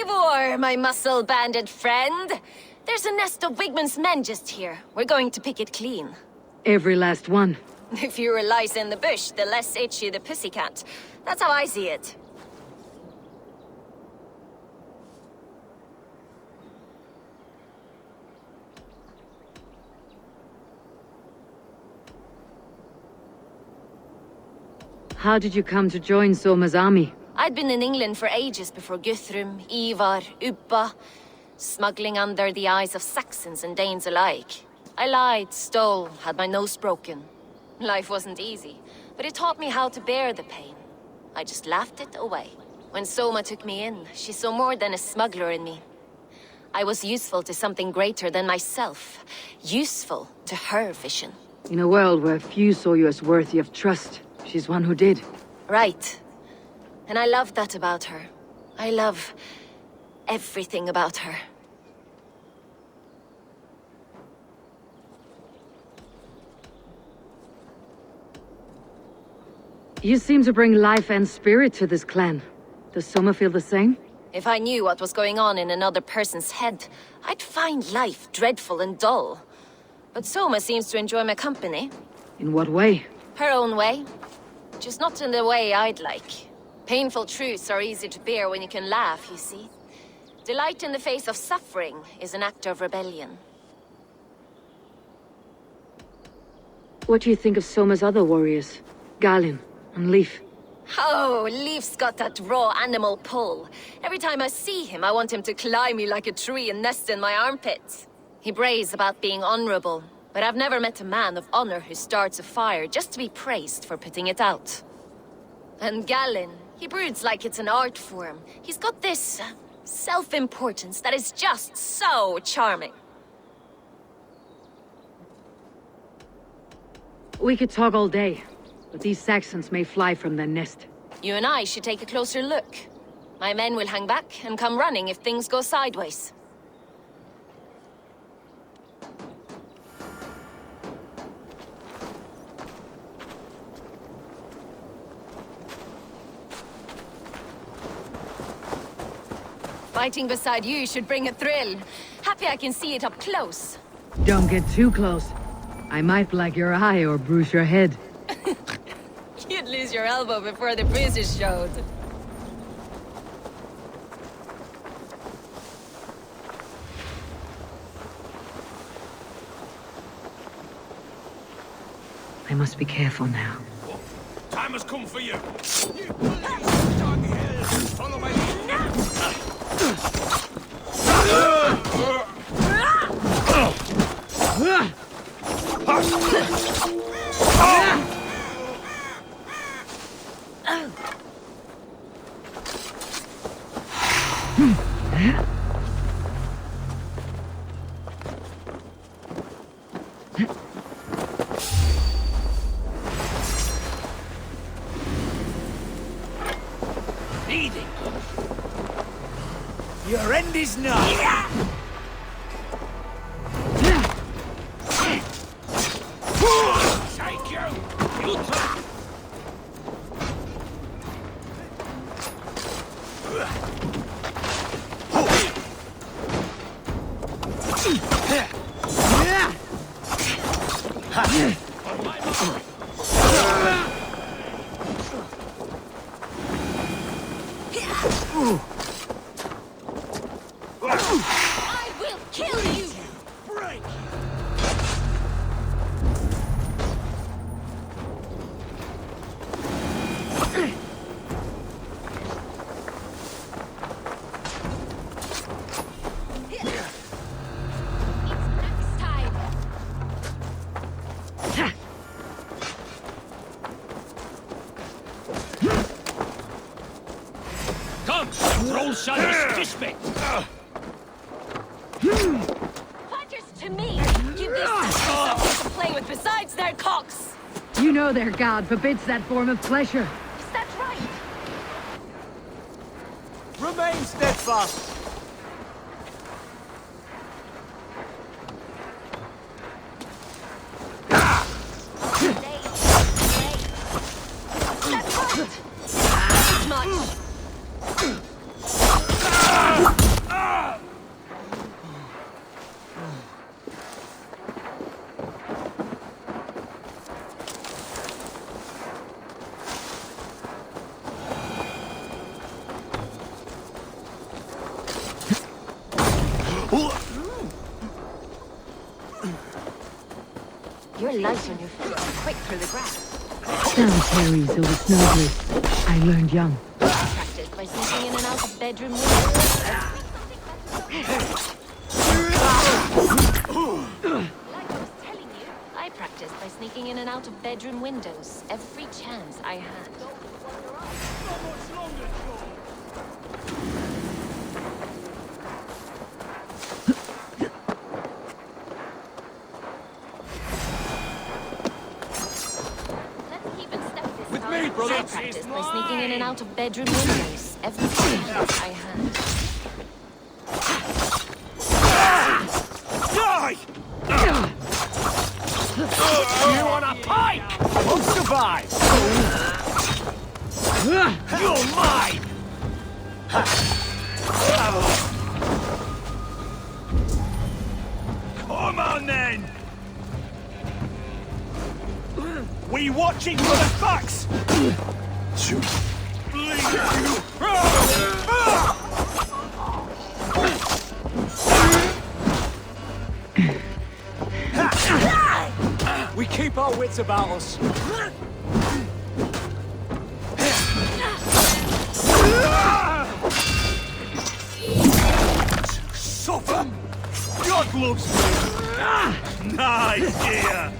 Eivor, my muscle-banded friend. There's a nest of Wigmund's men just here. We're going to pick it clean. Every last one. The fewer lice in the bush, the less itchy the pussycat. That's how I see it. How did you come to join Soma's army? I'd been in England for ages before Guthrum, Ivar, Ubba, smuggling under the eyes of Saxons and Danes alike. I lied, stole, had my nose broken. Life wasn't easy, but it taught me how to bear the pain. I just laughed it away. When Soma took me in, she saw more than a smuggler in me. I was useful to something greater than myself. Useful to her vision. In a world where few saw you as worthy of trust, she's one who did. Right. And I love that about her. I love everything about her. You seem to bring life and spirit to this clan. Does Soma feel the same? If I knew what was going on in another person's head, I'd find life dreadful and dull. But Soma seems to enjoy my company. In what way? Her own way. Just not in the way I'd like. Painful truths are easy to bear when you can laugh, you see. Delight in the face of suffering is an act of rebellion. What do you think of Soma's other warriors? Galinn and Leif? Oh, Leif's got that raw animal pull. Every time I see him, I want him to climb me like a tree and nest in my armpits. He brays about being honorable, but I've never met a man of honor who starts a fire just to be praised for putting it out. And Galinn, he broods like it's an art form. He's got this self-importance that is just so charming. We could talk all day, but these Saxons may fly from their nest. You and I should take a closer look. My men will hang back and come running if things go sideways. Fighting beside you should bring a thrill. Happy I can see it up close. Don't get too close. I might black your eye or bruise your head. You'd lose your elbow before the bruises showed. I must be careful now. Time has come for you. Down the hill. Follow my lead. Your end is nigh. Take you! You try! I will kill you! Break! It's time. Come! Troll shall be dismissed! Fighters to me! Give these something to play with besides their cocks! You know their god forbids that form of pleasure. Is that right? Remain steadfast. That's right! Much! more light on your feet and quick through the grass. Sound carries over snowdrifts. I learned young. Practice by sneaking in and out of bedroom windows. Like I was telling you, I practiced by sneaking in and out of bedroom windows every chance I had. Not much longer, Joel. Let's keep in step this With time. me, brother. I practiced by sneaking in and out of bedroom windows every chance I had. Die! You want a pike? Won't survive. You're mine! Come on, then! We watching for the facts! Shoot. We keep our wits about us. Suffer! God loves me! Nice, dear!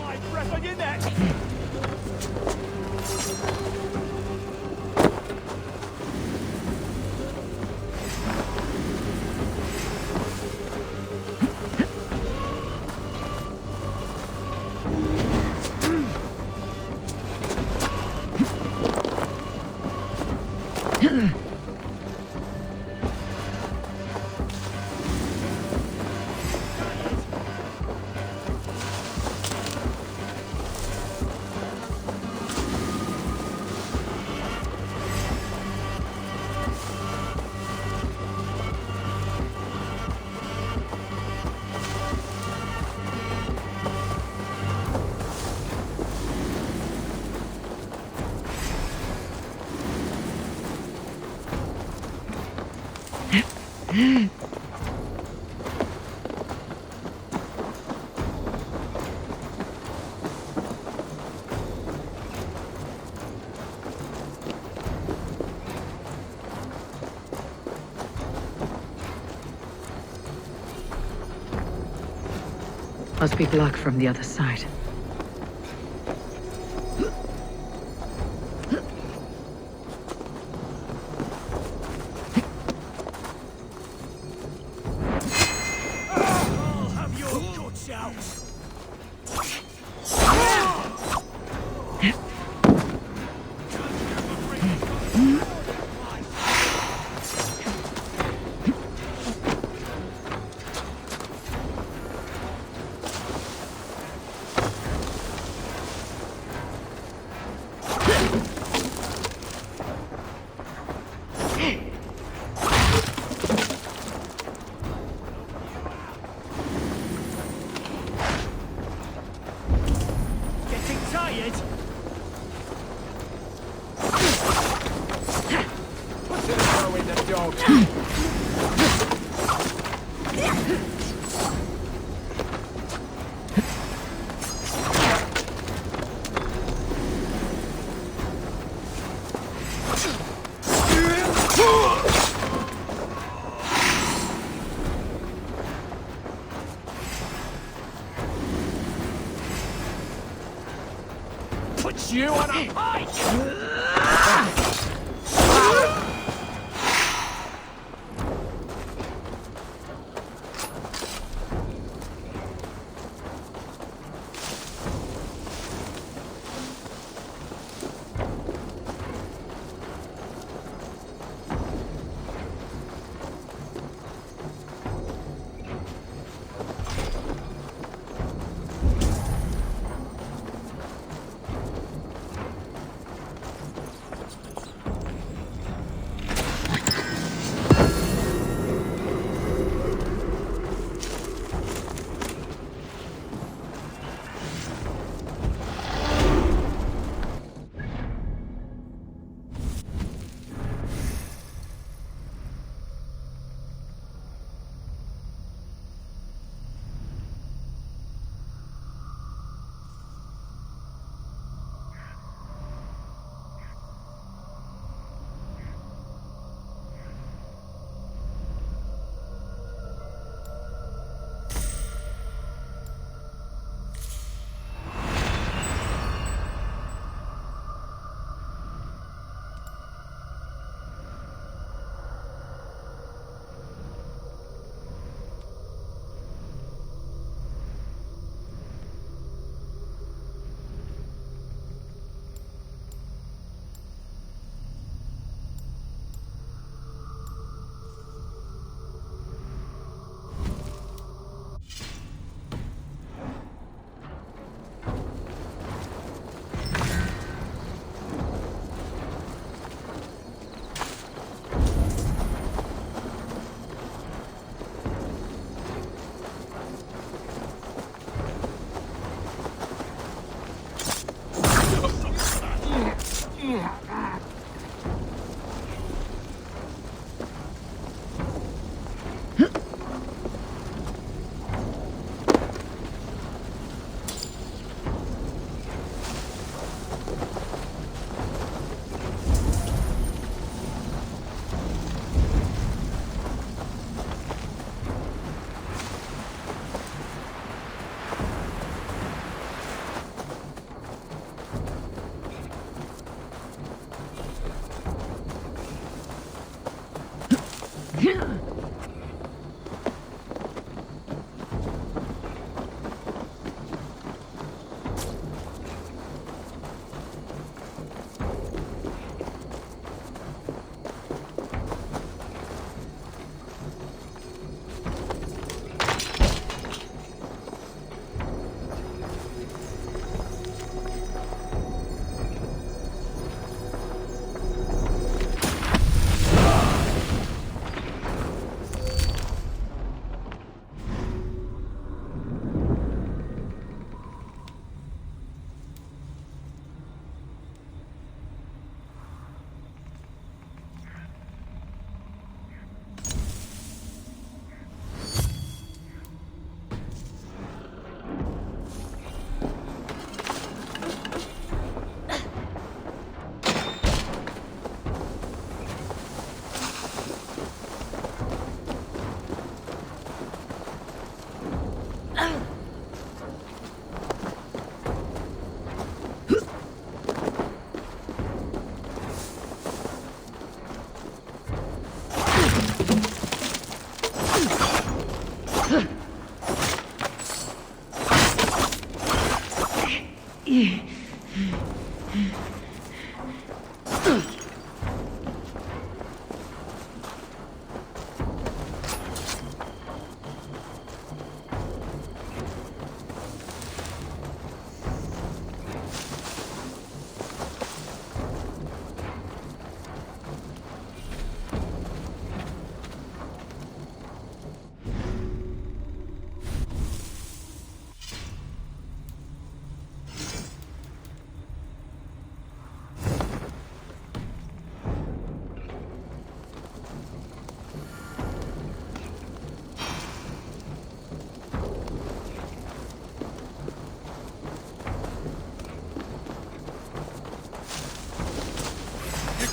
My breath on your neck! Must be blocked from the other side. I'll have your guts out! Getting tired? Put an arrow in the dog. Put you on a pike!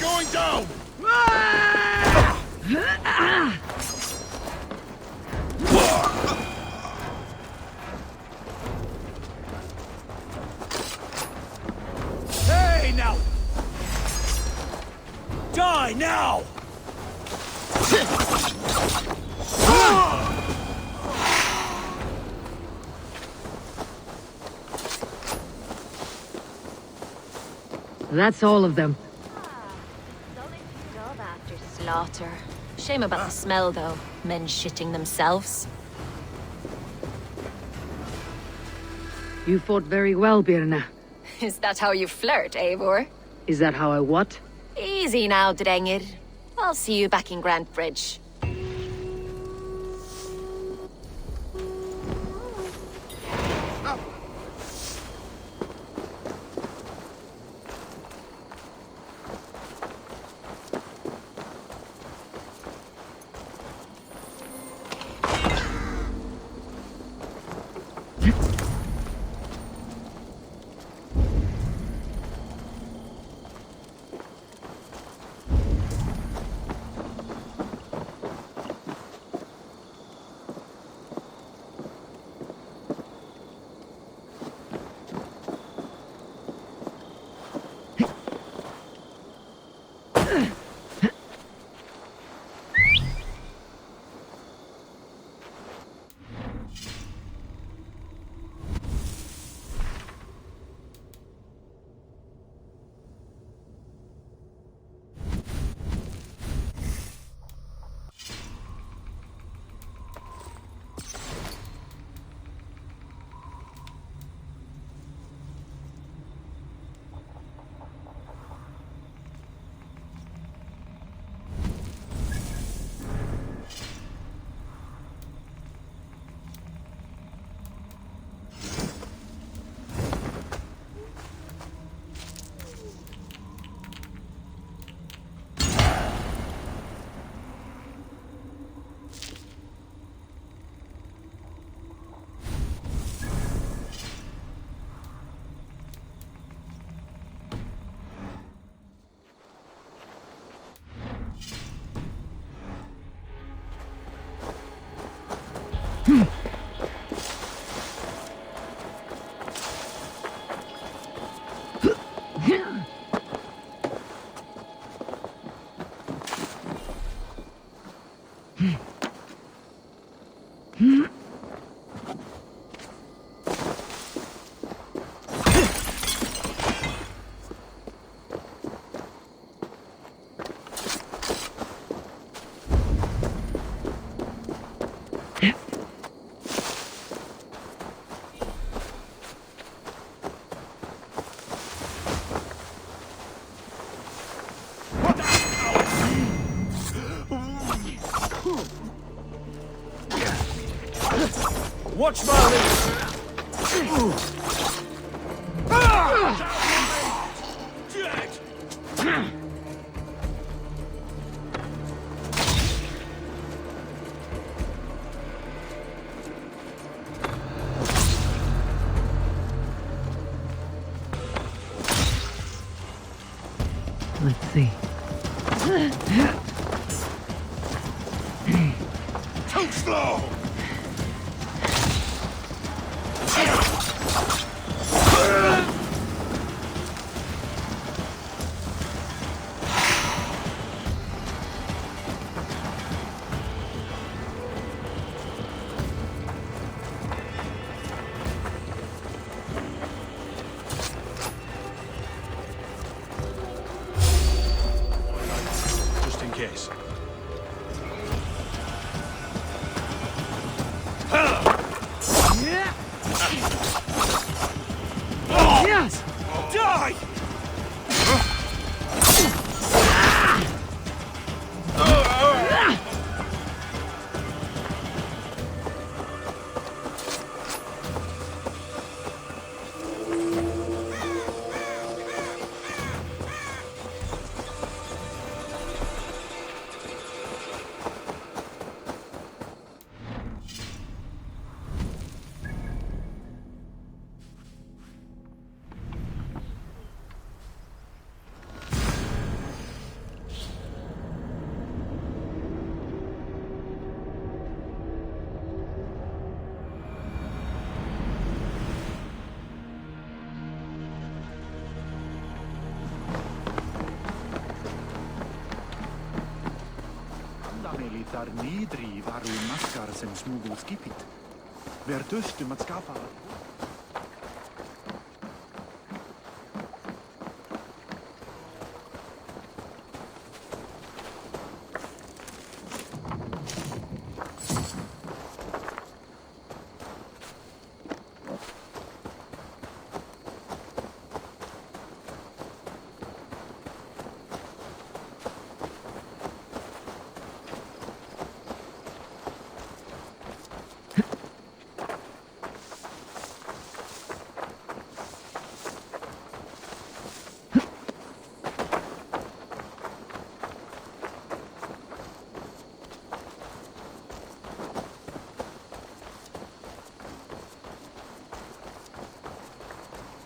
Going down! Hey, now! Die now! That's all of them. Dove after slaughter. Shame about the smell, though. Men shitting themselves. You fought very well, Birna. Is that how you flirt, Eivor? Is that how I what? Easy now, Drengir. I'll see you back in Grant Bridge. Watch my lead! Dead! Let's see. Too slow! Just in case. Yes! Die! Eli þar niðri varu maskar sem smugu skipið. Ver döstum að skapa.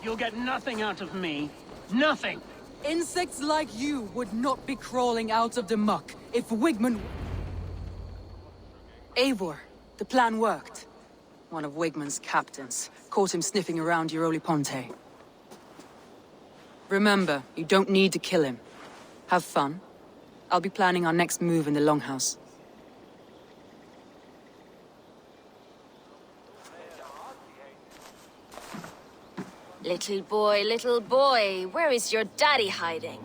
You'll get nothing out of me. Nothing! Insects like you would not be crawling out of the muck if Wigman... Eivor, the plan worked. One of Wigman's captains caught him sniffing around Euroli Ponte. Remember, you don't need to kill him. Have fun. I'll be planning our next move in the Longhouse. Little boy, where is your daddy hiding?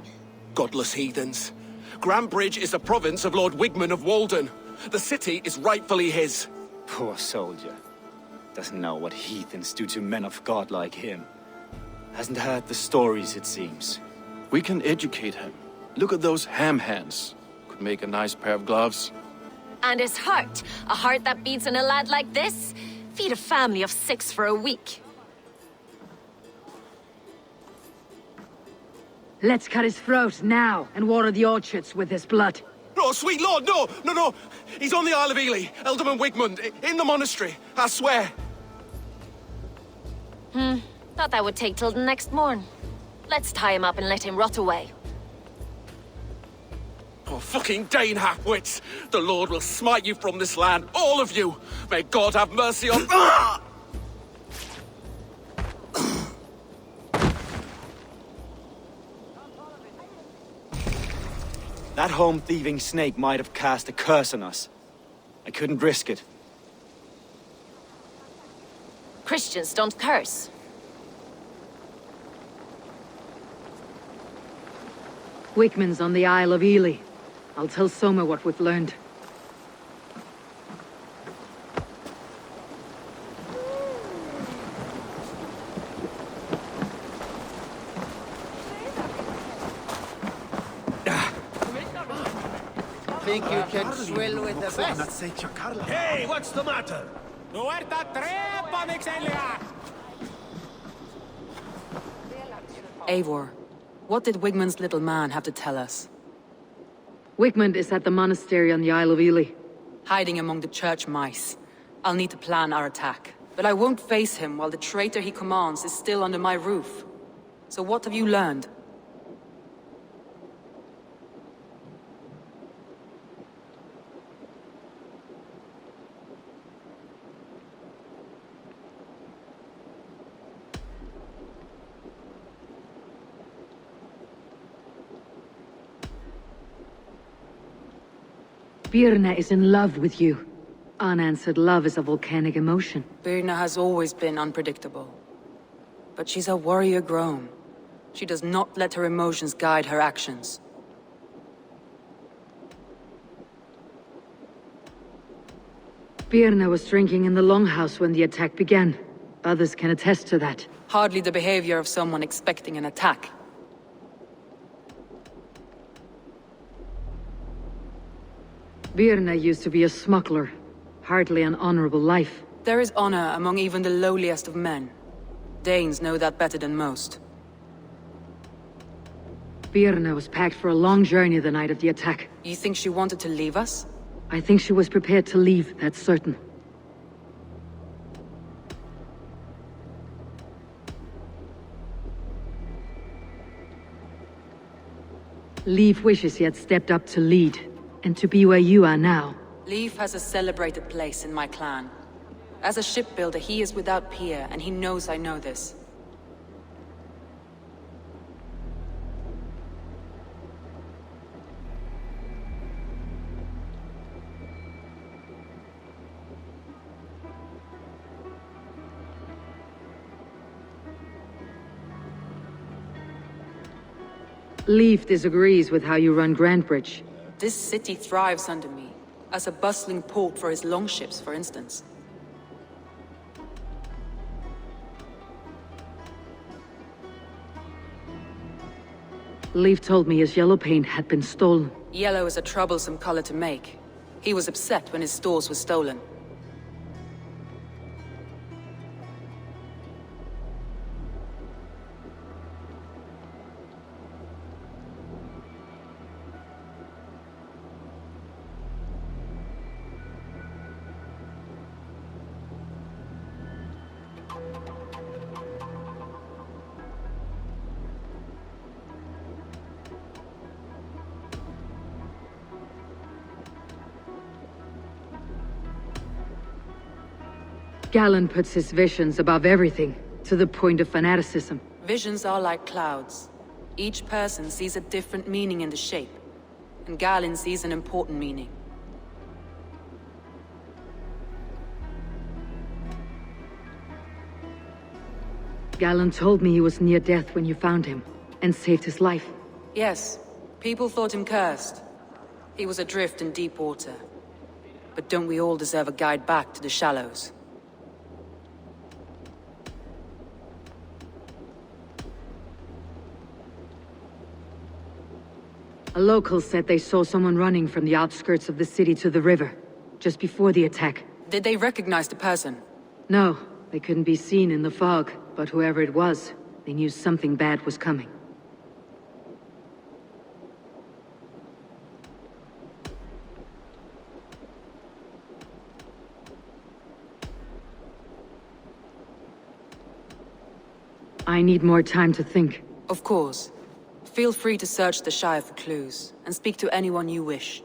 Godless heathens. Grambridge is the province of Lord Wigman of Walden. The city is rightfully his. Poor soldier. Doesn't know what heathens do to men of God like him. Hasn't heard the stories, it seems. We can educate him. Look at those ham hands. Could make a nice pair of gloves. And his heart, a heart that beats in a lad like this? Feed a family of 6 for a week. Let's cut his throat now and water the orchards with his blood. Oh, sweet lord, no! He's on the Isle of Ely, Ealdorman Wigmund, in the monastery, I swear. Thought that would take till the next morn. Let's tie him up and let him rot away. Oh, fucking Dane halfwits! The Lord will smite you from this land, all of you! May God have mercy on... That home-thieving snake might have cast a curse on us. I couldn't risk it. Christians don't curse. Wigman's on the Isle of Ely. I'll tell Soma what we've learned. Think you can swill with the best? Hey, what's the matter? Eivor, what did Wigmund's little man have to tell us? Wigmund is at the monastery on the Isle of Ely. Hiding among the church mice. I'll need to plan our attack. But I won't face him while the traitor he commands is still under my roof. So what have you learned? Birna is in love with you. Unanswered love is a volcanic emotion. Birna has always been unpredictable. But she's a warrior grown. She does not let her emotions guide her actions. Birna was drinking in the Longhouse when the attack began. Others can attest to that. Hardly the behavior of someone expecting an attack. Birna used to be a smuggler. Hardly an honorable life. There is honor among even the lowliest of men. Danes know that better than most. Birna was packed for a long journey the night of the attack. You think she wanted to leave us? I think she was prepared to leave, that's certain. Leif wishes he had stepped up to lead, and to be where you are now. Leif has a celebrated place in my clan. As a shipbuilder, he is without peer, and he knows I know this. Leif disagrees with how you run Grantebridge. This city thrives under me, as a bustling port for his longships, for instance. Leif told me his yellow paint had been stolen. Yellow is a troublesome color to make. He was upset when his stores were stolen. Galen puts his visions above everything, to the point of fanaticism. Visions are like clouds. Each person sees a different meaning in the shape, and Galen sees an important meaning. Galen told me he was near death when you found him, and saved his life. Yes, people thought him cursed. He was adrift in deep water. But don't we all deserve a guide back to the shallows? A local said they saw someone running from the outskirts of the city to the river, just before the attack. Did they recognize the person? No, they couldn't be seen in the fog, but whoever it was, they knew something bad was coming. I need more time to think. Of course. Feel free to search the Shire for clues, and speak to anyone you wish.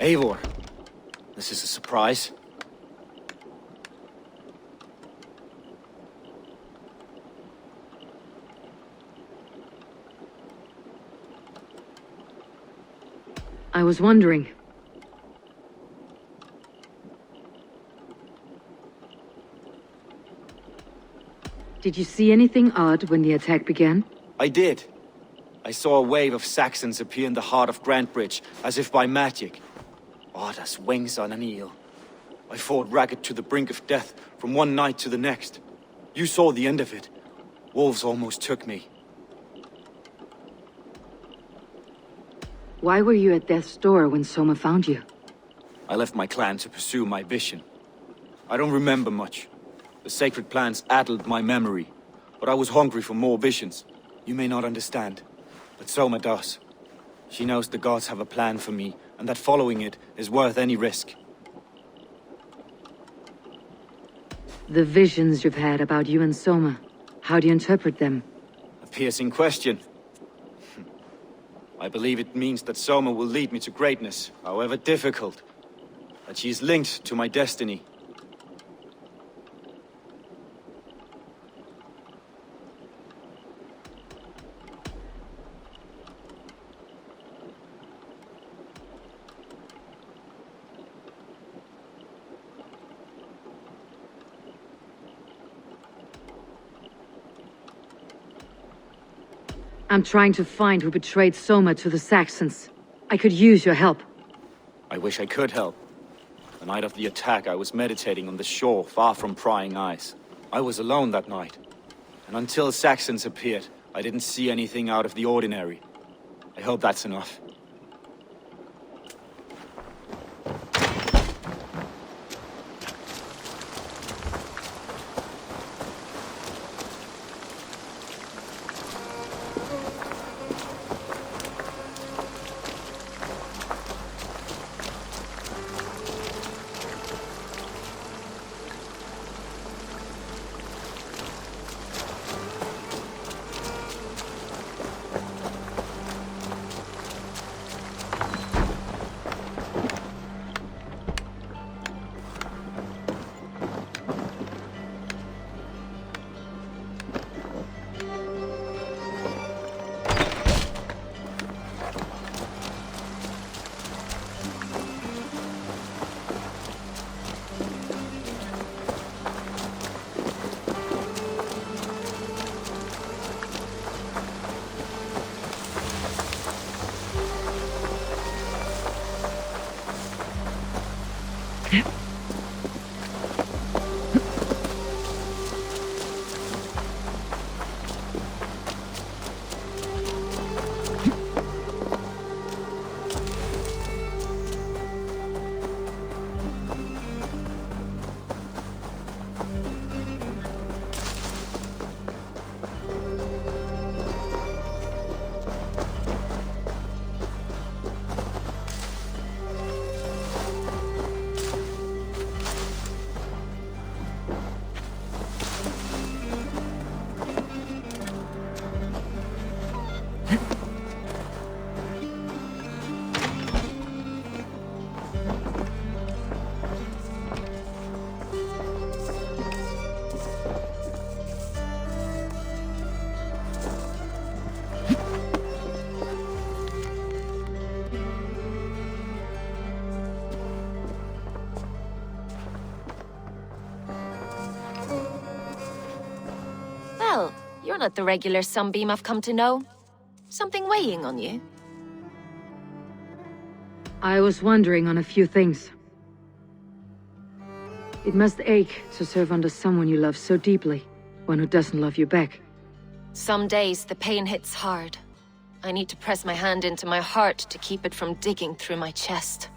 Eivor, this is a surprise. I was wondering. Did you see anything odd when the attack began? I did. I saw a wave of Saxons appear in the heart of Grantebridge, as if by magic. Odd as wings on an eel. I fought ragged to the brink of death, from one night to the next. You saw the end of it. Wolves almost took me. Why were you at death's door when Soma found you? I left my clan to pursue my vision. I don't remember much. The sacred plants addled my memory, but I was hungry for more visions. You may not understand, but Soma does. She knows the gods have a plan for me, and that following it is worth any risk. The visions you've had about you and Soma, how do you interpret them? A piercing question. I believe it means that Soma will lead me to greatness, however difficult. That she is linked to my destiny. I'm trying to find who betrayed Soma to the Saxons. I could use your help. I wish I could help. The night of the attack, I was meditating on the shore, far from prying eyes. I was alone that night. And until Saxons appeared, I didn't see anything out of the ordinary. I hope that's enough. Well, you're not the regular Sunbeam I've come to know. Something weighing on you? I was wondering on a few things. It must ache to serve under someone you love so deeply, one who doesn't love you back. Some days the pain hits hard. I need to press my hand into my heart to keep it from digging through my chest.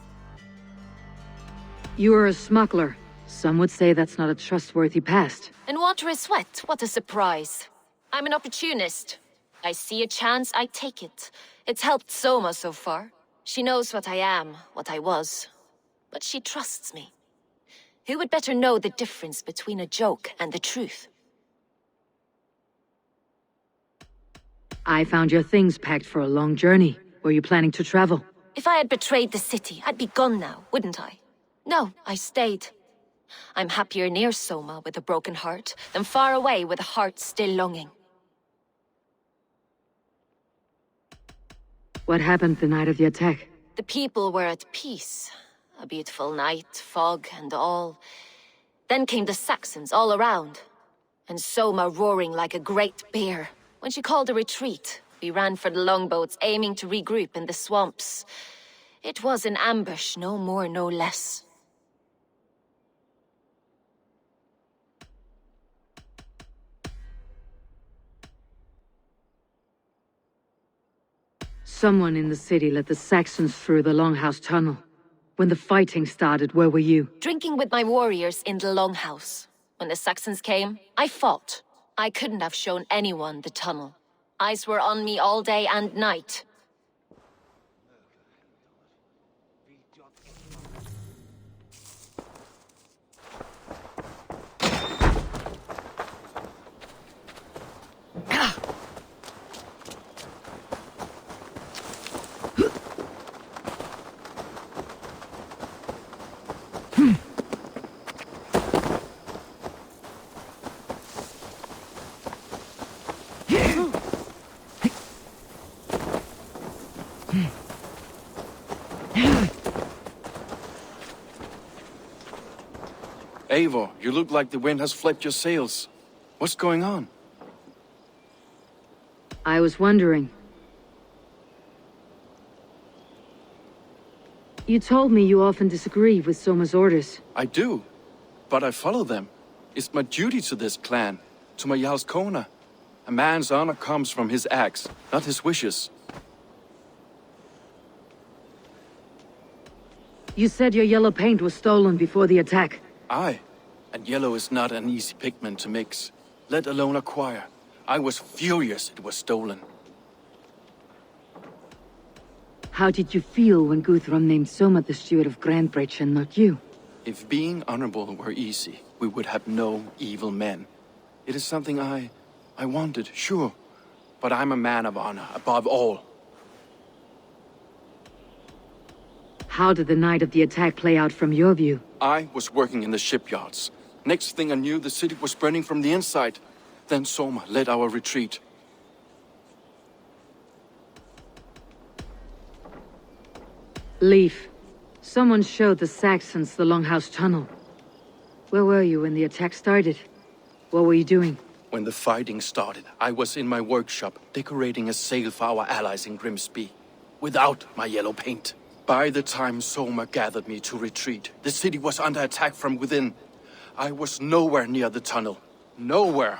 You are a smuggler. Some would say that's not a trustworthy past. And water is wet, what a surprise. I'm an opportunist. I see a chance, I take it. It's helped Soma so far. She knows what I am, what I was. But she trusts me. Who would better know the difference between a joke and the truth? I found your things packed for a long journey. Were you planning to travel? If I had betrayed the city, I'd be gone now, wouldn't I? No, I stayed. I'm happier near Soma with a broken heart than far away with a heart still longing. What happened the night of the attack? The people were at peace. A beautiful night, fog and all. Then came the Saxons all around, and Soma roaring like a great bear. When she called a retreat, we ran for the longboats, aiming to regroup in the swamps. It was an ambush, no more, no less. Someone in the city let the Saxons through the Longhouse tunnel. When the fighting started, where were you? Drinking with my warriors in the Longhouse. When the Saxons came, I fought. I couldn't have shown anyone the tunnel. Eyes were on me all day and night. Eivor, you look like the wind has flipped your sails. What's going on? I was wondering. You told me you often disagree with Soma's orders. I do, but I follow them. It's my duty to this clan, to my Jarl's Kona. A man's honor comes from his acts, not his wishes. You said your yellow paint was stolen before the attack. Aye, and yellow is not an easy pigment to mix, let alone acquire. I was furious it was stolen. How did you feel when Guthrum named Soma the steward of Grandbridge and not you? If being honorable were easy, we would have no evil men. It is something I wanted, sure, but I'm a man of honor above all. How did the night of the attack play out from your view? I was working in the shipyards. Next thing I knew, the city was burning from the inside. Then Soma led our retreat. Leif, someone showed the Saxons the Longhouse tunnel. Where were you when the attack started? What were you doing? When the fighting started, I was in my workshop decorating a sail for our allies in Grimsby, without my yellow paint. By the time Soma gathered me to retreat, the city was under attack from within. I was nowhere near the tunnel. Nowhere.